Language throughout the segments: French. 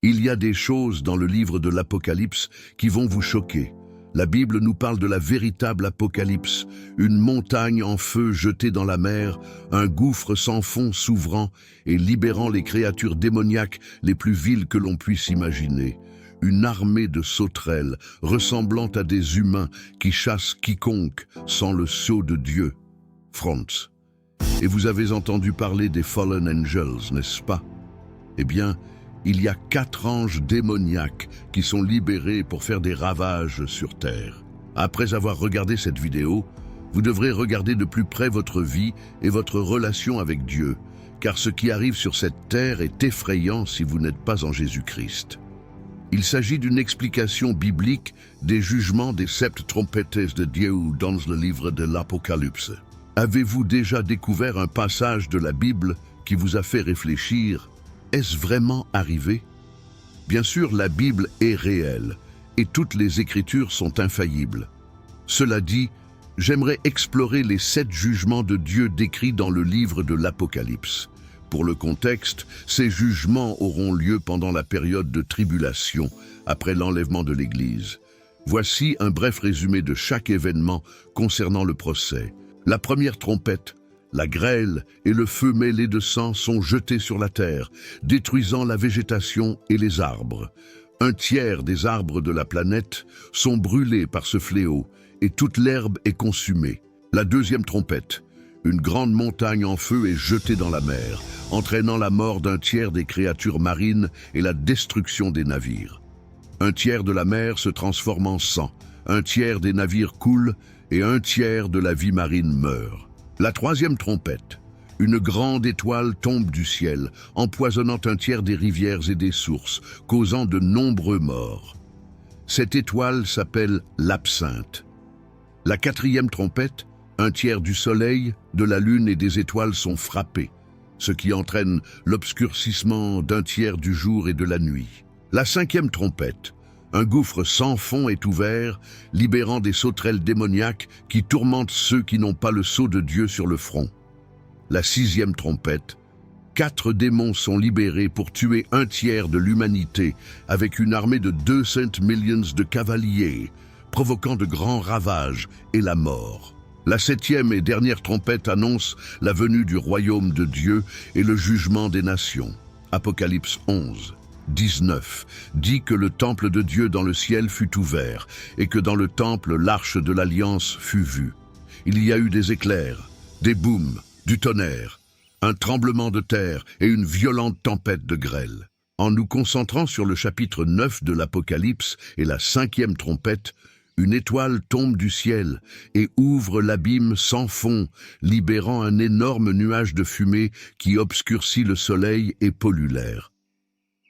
Il y a des choses dans le livre de l'Apocalypse qui vont vous choquer. La Bible nous parle de la véritable apocalypse, une montagne en feu jetée dans la mer, un gouffre sans fond s'ouvrant et libérant les créatures démoniaques les plus viles que l'on puisse imaginer. Une armée de sauterelles ressemblant à des humains qui chassent quiconque sans le sceau de Dieu. Franz. Et vous avez entendu parler des Fallen Angels, n'est-ce pas? Eh bien, il y a 4 anges démoniaques qui sont libérés pour faire des ravages sur Terre. Après avoir regardé cette vidéo, vous devrez regarder de plus près votre vie et votre relation avec Dieu, car ce qui arrive sur cette terre est effrayant si vous n'êtes pas en Jésus-Christ. Il s'agit d'une explication biblique des jugements des 7 trompettes de Dieu dans le livre de l'Apocalypse. Avez-vous déjà découvert un passage de la Bible qui vous a fait réfléchir? Est-ce vraiment arrivé? Bien sûr, la Bible est réelle et toutes les Écritures sont infaillibles. Cela dit, j'aimerais explorer les 7 jugements de Dieu décrits dans le livre de l'Apocalypse. Pour le contexte, ces jugements auront lieu pendant la période de tribulation, après l'enlèvement de l'Église. Voici un bref résumé de chaque événement concernant le procès. La première trompette, la grêle et le feu mêlé de sang sont jetés sur la terre, détruisant la végétation et les arbres. 1/3 des arbres de la planète sont brûlés par ce fléau et toute l'herbe est consumée. La deuxième trompette, une grande montagne en feu est jetée dans la mer, entraînant la mort d'1/3 des créatures marines et la destruction des navires. 1/3 de la mer se transforme en sang, 1/3 des navires coulent et 1/3 de la vie marine meurt. La troisième trompette, une grande étoile tombe du ciel, empoisonnant 1/3 des rivières et des sources, causant de nombreux morts. Cette étoile s'appelle l'absinthe. La quatrième trompette, 1/3 du soleil, de la lune et des étoiles sont frappés, ce qui entraîne l'obscurcissement d'1/3 du jour et de la nuit. La cinquième trompette, un gouffre sans fond est ouvert, libérant des sauterelles démoniaques qui tourmentent ceux qui n'ont pas le sceau de Dieu sur le front. La sixième trompette, 4 démons sont libérés pour tuer 1/3 de l'humanité avec une armée de 200 millions de cavaliers, provoquant de grands ravages et la mort. La 7e et dernière trompette annonce la venue du royaume de Dieu et le jugement des nations. Apocalypse 11:19 dit que le temple de Dieu dans le ciel fut ouvert et que dans le temple l'arche de l'alliance fut vue. Il y a eu des éclairs, des booms, du tonnerre, un tremblement de terre et une violente tempête de grêle. En nous concentrant sur le chapitre 9 de l'Apocalypse et la 5e trompette, une étoile tombe du ciel et ouvre l'abîme sans fond, libérant un énorme nuage de fumée qui obscurcit le soleil et pollue l'air.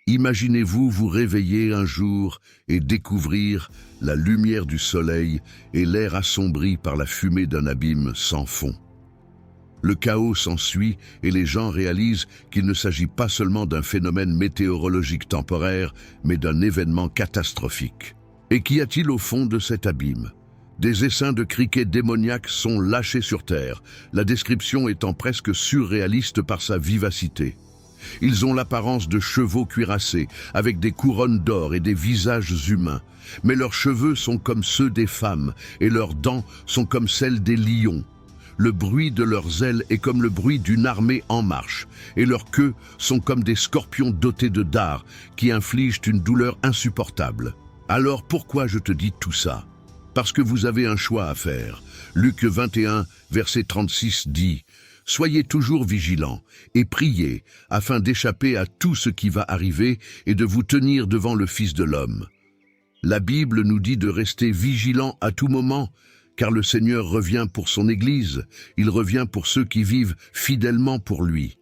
Imaginez-vous vous réveiller un jour et découvrir la lumière du soleil et l'air assombri par la fumée d'un abîme sans fond. Le chaos s'ensuit et les gens réalisent qu'il ne s'agit pas seulement d'un phénomène météorologique temporaire, mais d'un événement catastrophique. Et qu'y a-t-il au fond de cet abîme? Des essaims de criquets démoniaques sont lâchés sur terre, la description étant presque surréaliste par sa vivacité. Ils ont l'apparence de chevaux cuirassés, avec des couronnes d'or et des visages humains. Mais leurs cheveux sont comme ceux des femmes, et leurs dents sont comme celles des lions. Le bruit de leurs ailes est comme le bruit d'une armée en marche, et leurs queues sont comme des scorpions dotés de dards, qui infligent une douleur insupportable. Alors pourquoi je te dis tout ça? Parce que vous avez un choix à faire. Luc 21, verset 36 dit: « Soyez toujours vigilants et priez afin d'échapper à tout ce qui va arriver et de vous tenir devant le Fils de l'homme. » La Bible nous dit de rester vigilants à tout moment, car le Seigneur revient pour son Église, il revient pour ceux qui vivent fidèlement pour lui.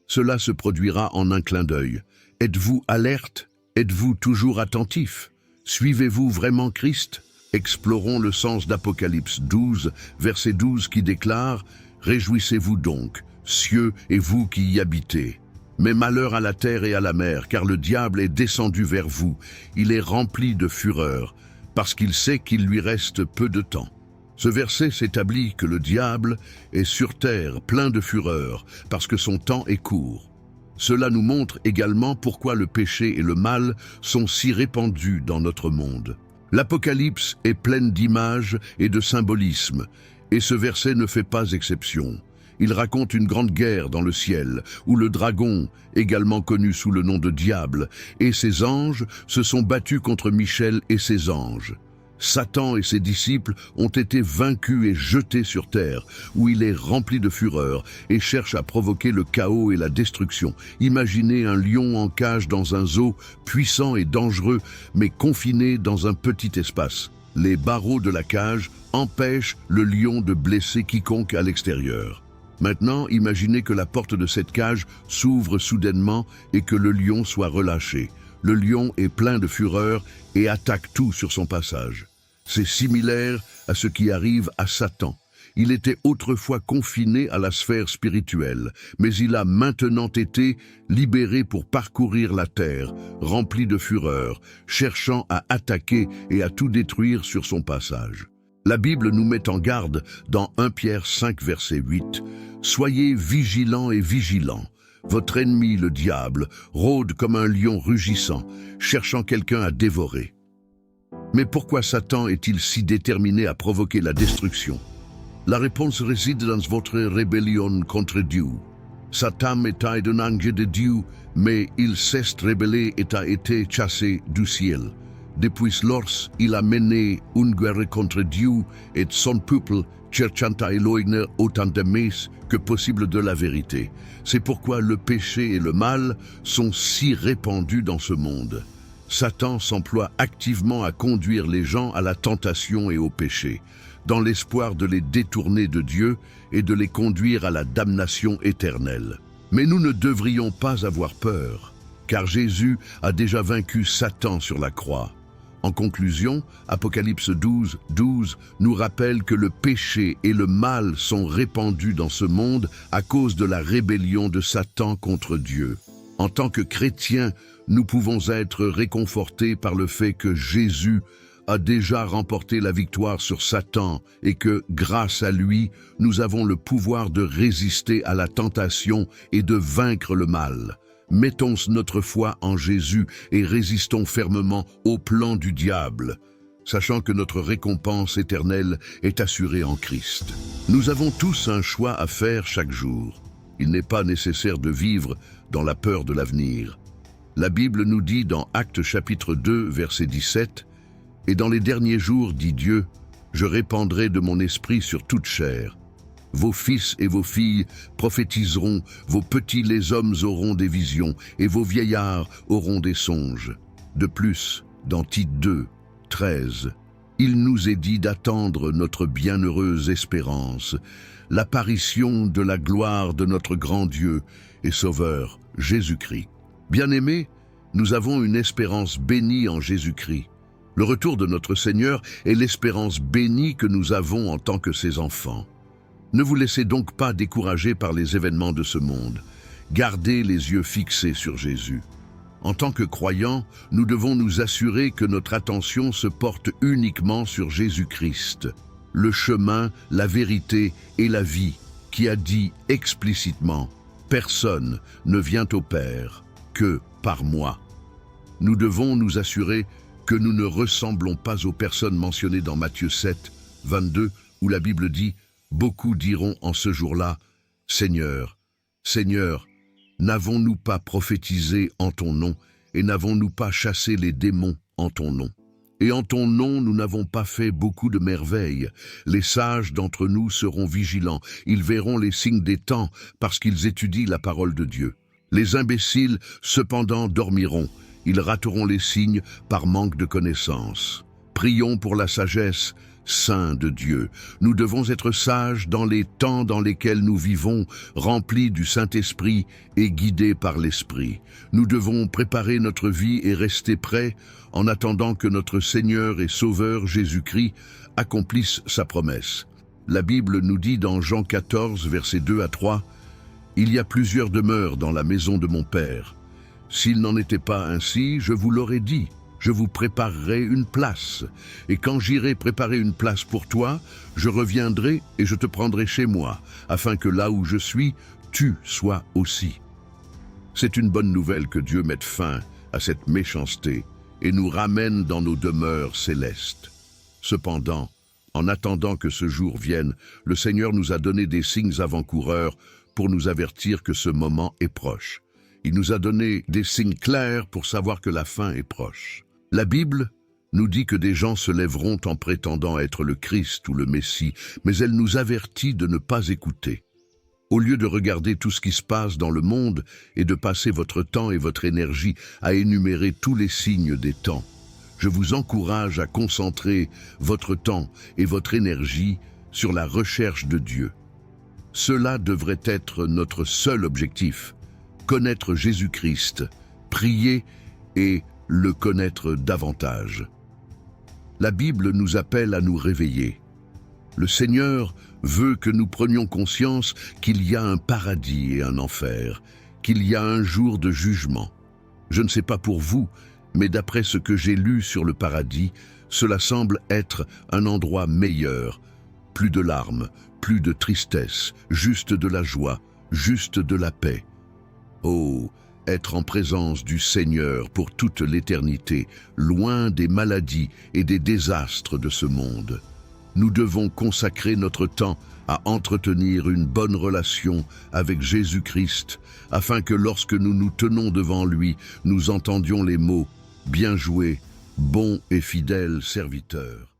Cela se produira en un clin d'œil. Êtes-vous alerte? Êtes-vous toujours attentif? Suivez-vous vraiment Christ? Explorons le sens d'Apocalypse 12, verset 12 qui déclare: « Réjouissez-vous donc, cieux et vous qui y habitez. Mais malheur à la terre et à la mer, car le diable est descendu vers vous. Il est rempli de fureur, parce qu'il sait qu'il lui reste peu de temps. » Ce verset s'établit que le diable est sur terre plein de fureur, parce que son temps est court. Cela nous montre également pourquoi le péché et le mal sont si répandus dans notre monde. L'Apocalypse est pleine d'images et de symbolisme, et ce verset ne fait pas exception. Il raconte une grande guerre dans le ciel, où le dragon, également connu sous le nom de diable, et ses anges se sont battus contre Michel et ses anges. Satan et ses disciples ont été vaincus et jetés sur terre, où il est rempli de fureur et cherche à provoquer le chaos et la destruction. Imaginez un lion en cage dans un zoo, puissant et dangereux, mais confiné dans un petit espace. Les barreaux de la cage empêchent le lion de blesser quiconque à l'extérieur. Maintenant, imaginez que la porte de cette cage s'ouvre soudainement et que le lion soit relâché. Le lion est plein de fureur et attaque tout sur son passage. C'est similaire à ce qui arrive à Satan. Il était autrefois confiné à la sphère spirituelle, mais il a maintenant été libéré pour parcourir la terre, rempli de fureur, cherchant à attaquer et à tout détruire sur son passage. La Bible nous met en garde dans 1 Pierre 5, verset 8. « Soyez vigilants et vigilants. Votre ennemi, le diable, rôde comme un lion rugissant, cherchant quelqu'un à dévorer. » Mais pourquoi Satan est-il si déterminé à provoquer la destruction? La réponse réside dans votre rébellion contre Dieu. Satan était un ange de Dieu, mais il s'est rebellé et a été chassé du ciel. Depuis lors, il a mené une guerre contre Dieu et son peuple, cherchant à éloigner autant de messe que possible de la vérité. C'est pourquoi le péché et le mal sont si répandus dans ce monde. Satan s'emploie activement à conduire les gens à la tentation et au péché, dans l'espoir de les détourner de Dieu et de les conduire à la damnation éternelle. Mais nous ne devrions pas avoir peur, car Jésus a déjà vaincu Satan sur la croix. En conclusion, Apocalypse 12, 12 nous rappelle que le péché et le mal sont répandus dans ce monde à cause de la rébellion de Satan contre Dieu. En tant que chrétiens, nous pouvons être réconfortés par le fait que Jésus a déjà remporté la victoire sur Satan et que, grâce à lui, nous avons le pouvoir de résister à la tentation et de vaincre le mal. Mettons notre foi en Jésus et résistons fermement au plan du diable, sachant que notre récompense éternelle est assurée en Christ. Nous avons tous un choix à faire chaque jour. Il n'est pas nécessaire de vivre dans la peur de l'avenir. La Bible nous dit dans Actes chapitre 2, verset 17, « Et dans les derniers jours, dit Dieu, je répandrai de mon esprit sur toute chair. Vos fils et vos filles prophétiseront, vos petits les hommes auront des visions, et vos vieillards auront des songes. » De plus, dans Tite 2, 13, il nous est dit d'attendre notre bienheureuse espérance, l'apparition de la gloire de notre grand Dieu et Sauveur, Jésus-Christ. Bien-aimés, nous avons une espérance bénie en Jésus-Christ. Le retour de notre Seigneur est l'espérance bénie que nous avons en tant que ses enfants. Ne vous laissez donc pas décourager par les événements de ce monde. Gardez les yeux fixés sur Jésus. En tant que croyants, nous devons nous assurer que notre attention se porte uniquement sur Jésus-Christ, le chemin, la vérité et la vie, qui a dit explicitement « Personne ne vient au Père que par moi ». Nous devons nous assurer que nous ne ressemblons pas aux personnes mentionnées dans Matthieu 7, 22, où la Bible dit « Beaucoup diront en ce jour-là, Seigneur, Seigneur, n'avons-nous pas prophétisé en ton nom et n'avons-nous pas chassé les démons en ton nom? Et en ton nom, nous n'avons pas fait beaucoup de merveilles. Les sages d'entre nous seront vigilants. Ils verront les signes des temps parce qu'ils étudient la parole de Dieu. Les imbéciles, cependant, dormiront. Ils rateront les signes par manque de connaissance. Prions pour la sagesse, saints de Dieu. Nous devons être sages dans les temps dans lesquels nous vivons, remplis du Saint-Esprit et guidés par l'Esprit. Nous devons préparer notre vie et rester prêts en attendant que notre Seigneur et Sauveur Jésus-Christ accomplisse sa promesse. La Bible nous dit dans Jean 14, versets 2 à 3, « Il y a plusieurs demeures dans la maison de mon Père. S'il n'en était pas ainsi, je vous l'aurais dit. Je vous préparerai une place. Et quand j'irai préparer une place pour toi, je reviendrai et je te prendrai chez moi, afin que là où je suis, tu sois aussi. » C'est une bonne nouvelle que Dieu mette fin à cette méchanceté et nous ramène dans nos demeures célestes. Cependant, en attendant que ce jour vienne, le Seigneur nous a donné des signes avant-coureurs pour nous avertir que ce moment est proche. Il nous a donné des signes clairs pour savoir que la fin est proche. La Bible nous dit que des gens se lèveront en prétendant être le Christ ou le Messie, mais elle nous avertit de ne pas écouter. Au lieu de regarder tout ce qui se passe dans le monde et de passer votre temps et votre énergie à énumérer tous les signes des temps, je vous encourage à concentrer votre temps et votre énergie sur la recherche de Dieu. Cela devrait être notre seul objectif, connaître Jésus-Christ, prier et le connaître davantage. La Bible nous appelle à nous réveiller. Le Seigneur veut que nous prenions conscience qu'il y a un paradis et un enfer, qu'il y a un jour de jugement. Je ne sais pas pour vous, mais d'après ce que j'ai lu sur le paradis, cela semble être un endroit meilleur. Plus de larmes, plus de tristesse, juste de la joie, juste de la paix. Oh, être en présence du Seigneur pour toute l'éternité, loin des maladies et des désastres de ce monde. Nous devons consacrer notre temps à entretenir une bonne relation avec Jésus-Christ, afin que lorsque nous nous tenons devant lui, nous entendions les mots « Bien joué, bon et fidèle serviteur ».